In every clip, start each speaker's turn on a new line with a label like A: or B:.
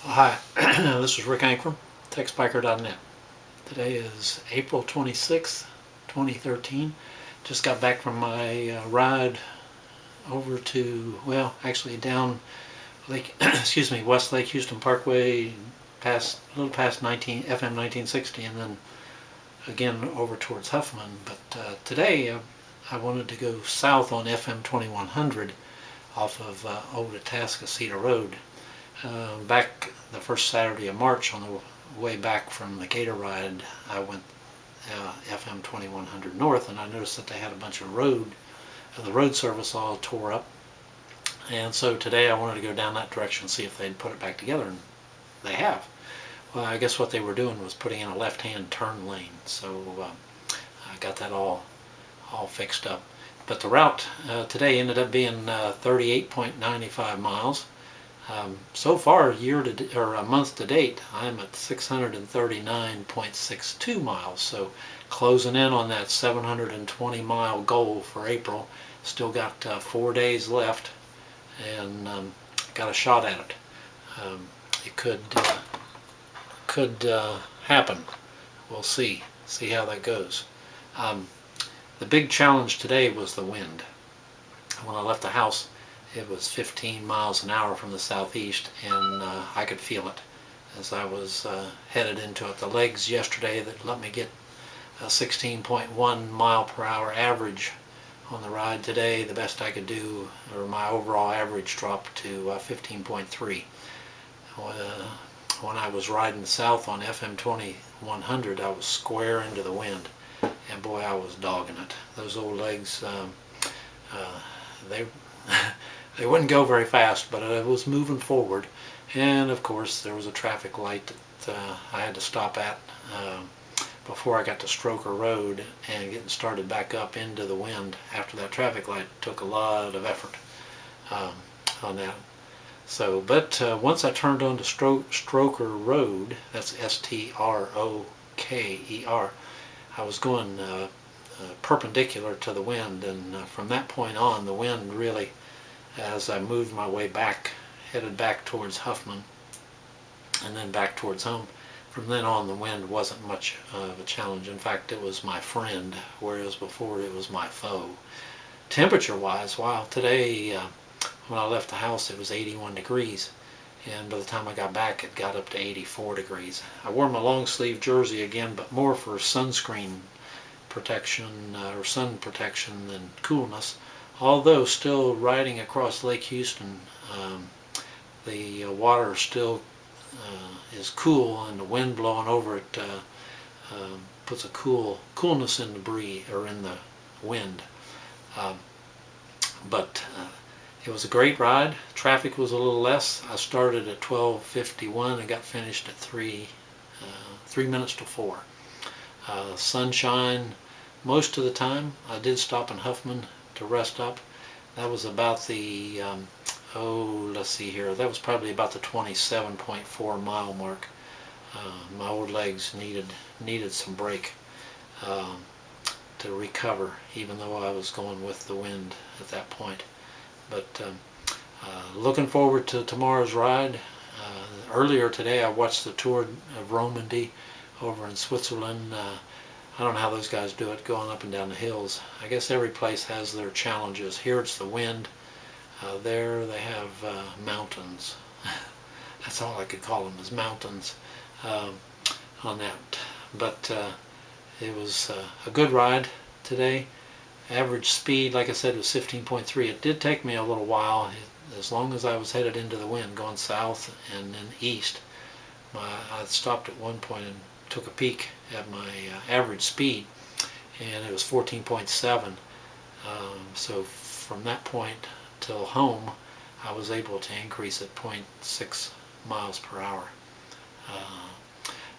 A: Hi, this is Rick Ankrum, TexBiker.net. Today is April 26th, 2013. Just got back from my ride over to, well, actually down Lake, excuse me, West Lake Houston Parkway, past a little past FM 1960, and then again over towards Huffman. But today I wanted to go south on FM 2100 off of Old Atascocita Road. Back the first Saturday of March on the way back from the Gator ride, I went FM 2100 North, and I noticed that they had a bunch of the road service all tore up. And so today I wanted to go down that direction and see if they'd put it back together, and they have. Well, I guess what they were doing was putting in a left-hand turn lane, so I got that all fixed up. But the route today ended up being 38.95 miles. So far, a month to date, I'm at 639.62 miles. So closing in on that 720 mile goal for April. Still got 4 days left, and got a shot at it. It could happen. We'll see how that goes. The big challenge today was the wind. When I left the house, it was 15 miles an hour from the southeast, and I could feel it as I was headed into it. The legs yesterday that let me get a 16.1 mile per hour average on the ride today, the best I could do, or my overall average dropped to 15.3. When I was riding south on FM 2100, I was square into the wind, and boy, I was dogging it. Those old legs, they they wouldn't go very fast, but it was moving forward. And of course there was a traffic light that I had to stop at before I got to Stroker Road, and getting started back up into the wind after that traffic light took a lot of effort on that. So, but once I turned on to Stroker Road, that's Stroker, I was going perpendicular to the wind, and from that point on, the wind really, as I moved my way back, headed back towards Huffman and then back towards home, from then on the wind wasn't much of a challenge. In fact, it was my friend, whereas before it was my foe. Temperature wise, wow, today when I left the house it was 81 degrees, and by the time I got back it got up to 84 degrees. I wore my long sleeve jersey again, but more for sunscreen protection or sun protection than coolness. Although still riding across Lake Houston, the water still is cool, and the wind blowing over it puts a coolness in the breeze, or in the wind. But it was a great ride. Traffic was a little less. I started at 12:51 and got finished at 3 minutes to 4. Sunshine most of the time. I did stop in Huffman to rest up. That was about the let's see here, that was probably about the 27.4 mile mark. My old legs needed some break to recover, even though I was going with the wind at that point. But looking forward to tomorrow's ride. Earlier today I watched the Tour of Romandy over in Switzerland. I don't know how those guys do it, going up and down the hills. I guess every place has their challenges. Here it's the wind. There they have mountains. That's all I could call them, is mountains on that. But it was a good ride today. Average speed, like I said, was 15.3. It did take me a little while, as long as I was headed into the wind, going south and then east. I stopped at one point and took a peek at my average speed, and it was 14.7. So from that point till home, I was able to increase at 0.6 miles per hour.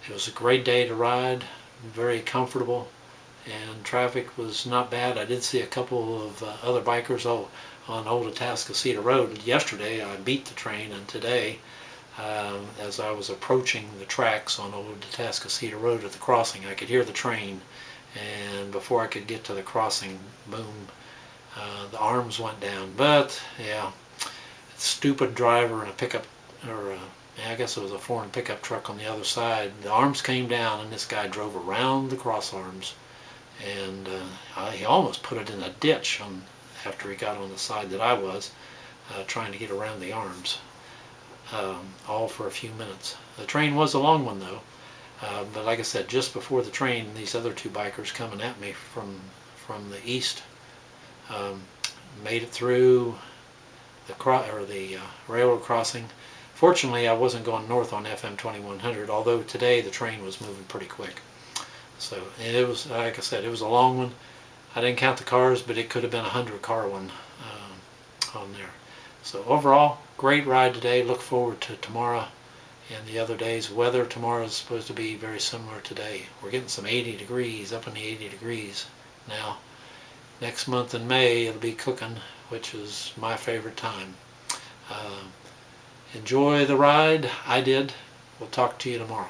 A: It was a great day to ride, very comfortable, and traffic was not bad. I did see a couple of other bikers on Old Atascocita Road. Yesterday I beat the train, and today as I was approaching the tracks on Old Atascocita Road at the crossing, I could hear the train, and before I could get to the crossing, boom, the arms went down. But yeah, stupid driver in a pickup or a I guess it was a foreign pickup truck on the other side. The arms came down and this guy drove around the cross arms, and he almost put it in a ditch after he got on the side that I was, trying to get around the arms, all for a few minutes. The train was a long one though, but like I said, just before the train, these other two bikers coming at me from the east made it through the railroad crossing. Fortunately, I wasn't going north on FM 2100, although today the train was moving pretty quick. So it was, like I said, it was a long one. I didn't count the cars, but it could have been a 100-car one on there. So overall, great ride today. Look forward to tomorrow and the other days. Weather tomorrow is supposed to be very similar today. We're getting some 80 degrees, up in the 80 degrees now. Next month in May, it'll be cooking, which is my favorite time. Enjoy the ride. I did. We'll talk to you tomorrow.